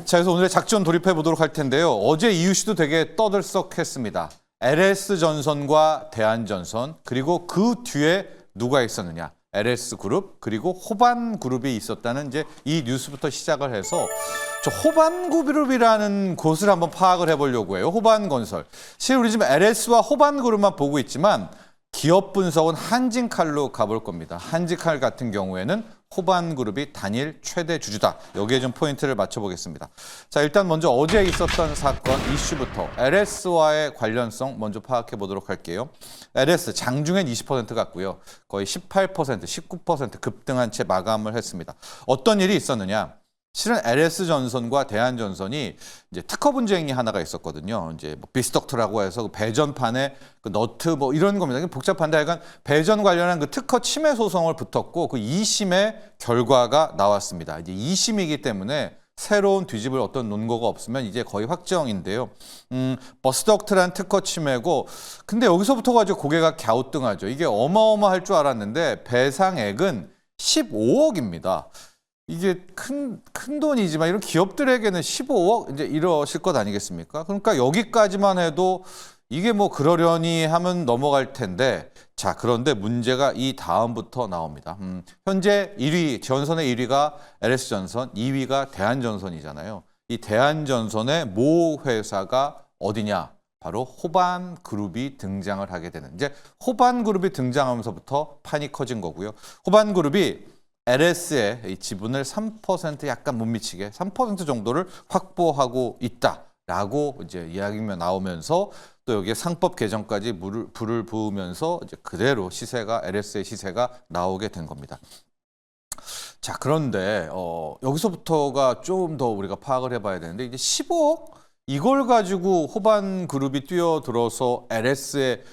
자, 그래서 오늘의 작전 돌입해 보도록 할 텐데요. 어제 이유시도 되게 떠들썩했습니다. LS전선과 대한전선, 그리고 그 뒤에 누가 있었느냐. LS그룹, 그리고 호반그룹이 있었다는 이제 이 뉴스부터 시작을 해서 저 호반그룹이라는 곳을 한번 파악을 해보려고 해요. 호반건설. 실은 우리 지금 LS와 호반그룹만 보고 있지만 기업 분석은 한진칼로 가볼 겁니다. 한진칼 같은 경우에는 호반그룹이 단일 최대 주주다. 여기에 좀 포인트를 맞춰보겠습니다. 자, 일단 먼저 어제 있었던 사건 이슈부터 LS와의 관련성 먼저 파악해 보도록 할게요. LS 장중엔 20% 갔고요. 거의 18%, 19% 급등한 채 마감을 했습니다. 어떤 일이 있었느냐? 실은 LS전선과 대한전선이 이제 특허 분쟁이 하나가 있었거든요. 이제 뭐 비스덕트라고 해서 그 배전판에 그 너트 뭐 이런 겁니다. 복잡한데 약간 배전 관련한 그 특허 침해 소송을 붙었고 그 2심의 결과가 나왔습니다. 이제 2심이기 때문에 새로운 뒤집을 어떤 논거가 없으면 이제 거의 확정인데요. 버스덕트란 특허 침해고 근데 여기서부터 가지고 고개가 갸우뚱하죠. 이게 어마어마할 줄 알았는데 배상액은 15억입니다. 이게 큰 돈이지만 이런 기업들에게는 15억 이제 이러실 것 아니겠습니까? 그러니까 여기까지만 해도 이게 뭐 그러려니 하면 넘어갈 텐데 자, 그런데 문제가 이 다음부터 나옵니다. 현재 1위, 전선의 1위가 LS전선, 2위가 대한전선이잖아요. 이 대한전선의 모 회사가 어디냐? 바로 호반그룹이 등장을 하게 되는 이제 호반그룹이 등장하면서부터 판이 커진 거고요. 호반그룹이 LS의 이 지분을 3% 약간 못 미치게 3% 정도를 확보하고 있다라고 이제 이야기가 나오면서 또 여기에 상법 개정까지 불을 부으면서 이제 그대로 시세가 LS의 시세가 나오게 된 겁니다. 자, 그런데 여기서부터가 좀 더 우리가 파악을 해봐야 되는데 이제 15억 이걸 가지고 호반그룹이 뛰어들어서 LS의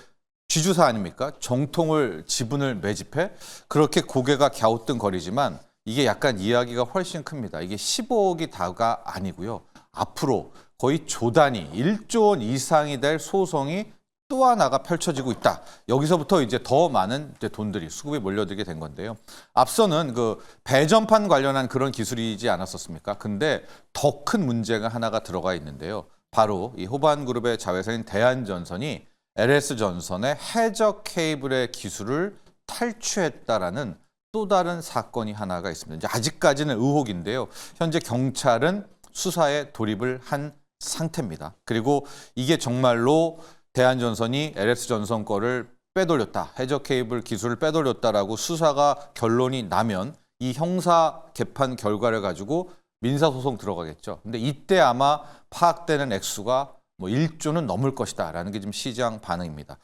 쥐주사 아닙니까? 정통을 지분을 매집해 그렇게 고개가 갸우뚱거리지만 이게 약간 이야기가 훨씬 큽니다. 이게 15억이 다가 아니고요. 앞으로 거의 조 단위 1조 원 이상이 될 소송이 또 하나가 펼쳐지고 있다. 여기서부터 이제 더 많은 이제 돈들이 수급이 몰려들게 된 건데요. 앞서는 그 배전판 관련한 그런 기술이지 않았었습니까? 근데 더 큰 문제가 하나가 들어가 있는데요. 바로 이 호반그룹의 자회사인 대한전선이 LS전선의 해저 케이블의 기술을 탈취했다라는 또 다른 사건이 하나가 있습니다. 이제 아직까지는 의혹인데요. 현재 경찰은 수사에 돌입을 한 상태입니다. 그리고 이게 정말로 대한전선이 LS전선 거를 빼돌렸다. 해저 케이블 기술을 빼돌렸다라고 수사가 결론이 나면 이 형사 개판 결과를 가지고 민사소송 들어가겠죠. 근데 이때 아마 파악되는 액수가 뭐 1조는 넘을 것이다라는 게 지금 시장 반응입니다.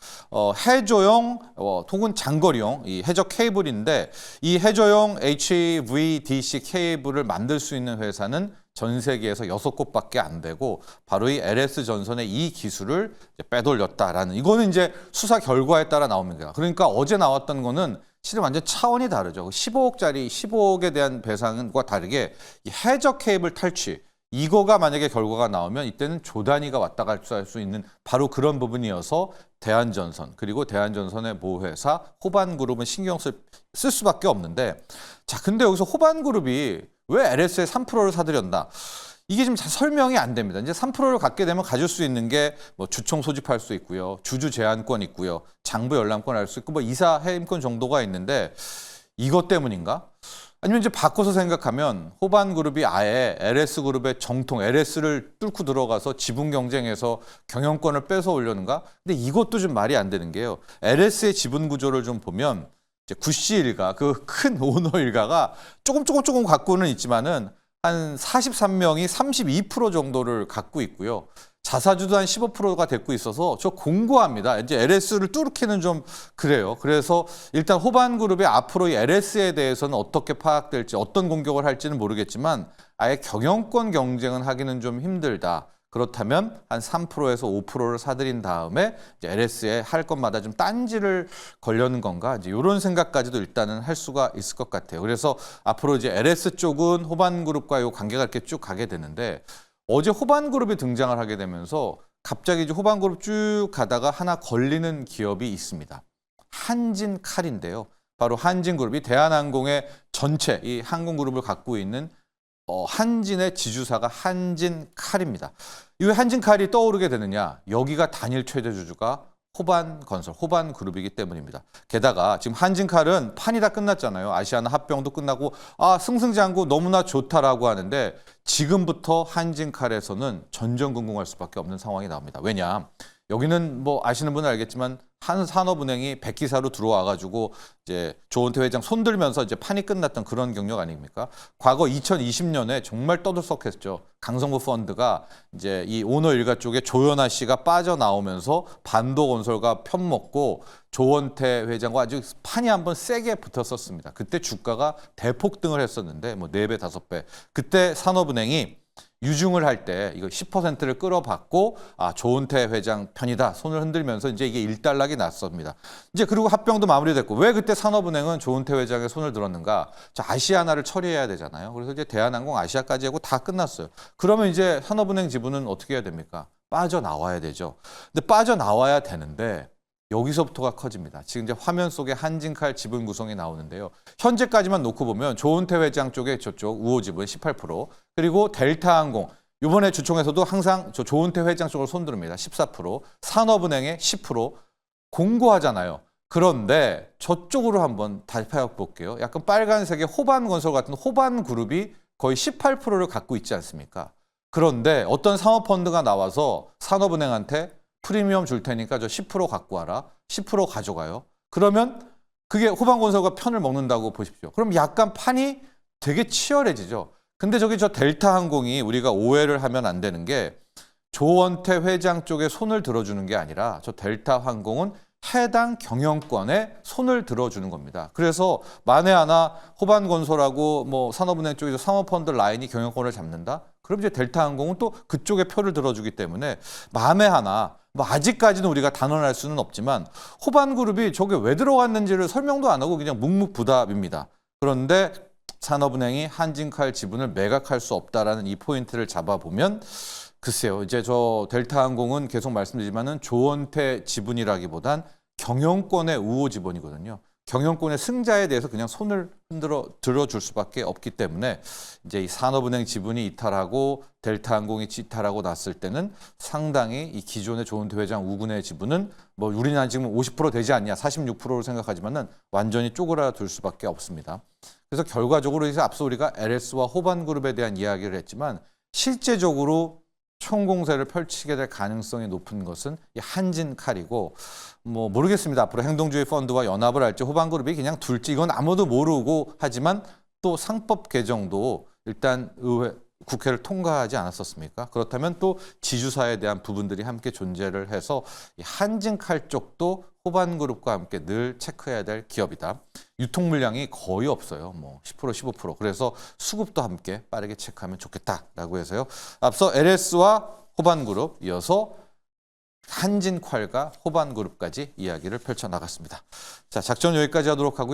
해저용 혹은 장거리용 이 해저 케이블인데 이 해저용 HVDC 케이블을 만들 수 있는 회사는 전 세계에서 6곳밖에 안 되고 바로 이 LS전선의 이 기술을 빼돌렸다라는 이거는 이제 수사 결과에 따라 나옵니다. 그러니까 어제 나왔던 거는 실은 완전 차원이 다르죠. 15억짜리 15억에 대한 배상과 다르게 이 해저 케이블 탈취 이거가 만약에 결과가 나오면 이때는 조 단위가 왔다 갔다 할 수 있는 바로 그런 부분이어서 대한전선 그리고 대한전선의 모회사 호반그룹은 신경 쓸 수밖에 없는데 자, 근데 여기서 호반그룹이 왜 LS의 3%를 사들였나? 이게 지금 잘 설명이 안 됩니다. 이제 3%를 갖게 되면 가질 수 있는 게 뭐 주총 소집할 수 있고요. 주주 제한권 있고요. 장부 열람권 할 수 있고 뭐 이사 해임권 정도가 있는데 이것 때문인가? 아니면 이제 바꿔서 생각하면 호반그룹이 아예 LS그룹의 정통 LS를 뚫고 들어가서 지분 경쟁에서 경영권을 뺏어 오려는가? 근데 이것도 좀 말이 안 되는 게요. LS의 지분 구조를 좀 보면 이제 구씨 일가 그 큰 오너 일가가 조금 갖고는 있지만은 한 43명이 32% 정도를 갖고 있고요. 자사주도 한 15%가 됐고 있어서 저 공고합니다. 이제 LS를 뚫기는 좀 그래요. 그래서 일단 호반그룹이 앞으로 이 LS에 대해서는 어떻게 파악될지 어떤 공격을 할지는 모르겠지만 아예 경영권 경쟁은 하기는 좀 힘들다. 그렇다면 한 3%에서 5%를 사들인 다음에 이제 LS에 할 것마다 좀 딴지를 걸려는 건가 이제 이런 생각까지도 일단은 할 수가 있을 것 같아요. 그래서 앞으로 이제 LS 쪽은 호반그룹과 이 관계가 이렇게 쭉 가게 되는데 어제 호반그룹이 등장을 하게 되면서 갑자기 이제 호반그룹 쭉 가다가 하나 걸리는 기업이 있습니다. 한진칼인데요. 바로 한진그룹이 대한항공의 전체 이 항공그룹을 갖고 있는 한진의 지주사가 한진칼입니다. 이 왜 한진칼이 떠오르게 되느냐? 여기가 단일 최대 주주가 호반건설, 호반그룹이기 때문입니다. 게다가 지금 한진칼은 판이 다 끝났잖아요. 아시아나 합병도 끝나고 승승장구 너무나 좋다라고 하는데 지금부터 한진칼에서는 전전긍긍할 수밖에 없는 상황이 나옵니다. 왜냐? 여기는 뭐 아시는 분은 알겠지만 한산업은행이 백기사로 들어와가지고 이제 조원태 회장 손들면서 이제 판이 끝났던 그런 경력 아닙니까? 과거 2020년에 정말 떠들썩했죠. 강성구 펀드가 이제 이 오너 일가 쪽에 조현아 씨가 빠져나오면서 반도건설과 편먹고 조원태 회장과 아주 판이 한번 세게 붙었었습니다. 그때 주가가 대폭등을 했었는데 뭐 4배, 5배. 그때 산업은행이 유증을 할 때 이거 10%를 끌어받고 조은태 회장 편이다 손을 흔들면서 이제 이게 일단락이 났습니다. 이제 그리고 합병도 마무리됐고 왜 그때 산업은행은 조은태 회장의 손을 들었는가? 아시아나를 처리해야 되잖아요. 그래서 이제 대한항공 아시아까지 하고 다 끝났어요. 그러면 이제 산업은행 지분은 어떻게 해야 됩니까? 빠져나와야 되죠. 근데 빠져나와야 되는데 여기서부터가 커집니다. 지금 이제 화면 속에 한진칼 지분 구성이 나오는데요. 현재까지만 놓고 보면 조은태 회장 쪽에 저쪽 우호 지분 18%, 그리고 델타항공 이번에 주총에서도 항상 조은태 회장 쪽을 손들습니다. 14%, 산업은행에 10% 공고하잖아요. 그런데 저쪽으로 한번 살펴볼게요. 약간 빨간색의 호반건설 같은 호반그룹이 거의 18%를 갖고 있지 않습니까? 그런데 어떤 사모펀드가 나와서 산업은행한테 프리미엄 줄 테니까 저 10% 갖고 와라. 10% 가져가요. 그러면 그게 호반건설과 편을 먹는다고 보십시오. 그럼 약간 판이 되게 치열해지죠. 근데 저기 저 델타항공이 우리가 오해를 하면 안 되는 게 조원태 회장 쪽에 손을 들어주는 게 아니라 저 델타항공은 해당 경영권에 손을 들어주는 겁니다. 그래서 만에 하나 호반건설하고 뭐 산업은행 쪽에서 사모펀드 라인이 경영권을 잡는다? 그럼 이제 델타항공은 또 그쪽에 표를 들어주기 때문에 만에 하나 뭐 아직까지는 우리가 단언할 수는 없지만 호반그룹이 저게 왜 들어갔는지를 설명도 안 하고 그냥 묵묵부답입니다. 그런데 산업은행이 한진칼 지분을 매각할 수 없다라는 이 포인트를 잡아보면 글쎄요. 이제 저 델타항공은 계속 말씀드리지만은 조원태 지분이라기보단 경영권의 우호 지분이거든요. 경영권의 승자에 대해서 그냥 손을 들어줄 수밖에 없기 때문에 이제 이 산업은행 지분이 이탈하고 델타항공이 이탈하고 났을 때는 상당히 이 기존의 조은태 회장 우군의 지분은 뭐 우리나라 지금 50% 되지 않냐 46%로 생각하지만은 완전히 쪼그라들 수밖에 없습니다. 그래서 결과적으로 이제 앞서 우리가 LS와 호반그룹에 대한 이야기를 했지만 실제적으로 총공세를 펼치게 될 가능성이 높은 것은 이 한진칼이고 뭐 모르겠습니다. 앞으로 행동주의 펀드와 연합을 할지 호반그룹이 그냥 둘지 이건 아무도 모르고 하지만 또 상법 개정도 일단 국회를 통과하지 않았었습니까? 그렇다면 또 지주사에 대한 부분들이 함께 존재를 해서 이 한진칼 쪽도 호반그룹과 함께 늘 체크해야 될 기업이다. 유통 물량이 거의 없어요. 뭐 10%, 15%. 그래서 수급도 함께 빠르게 체크하면 좋겠다라고 해서요. 앞서 LS와 호반그룹 이어서 한진칼과 호반그룹까지 이야기를 펼쳐나갔습니다. 자, 작전 여기까지 하도록 하고요.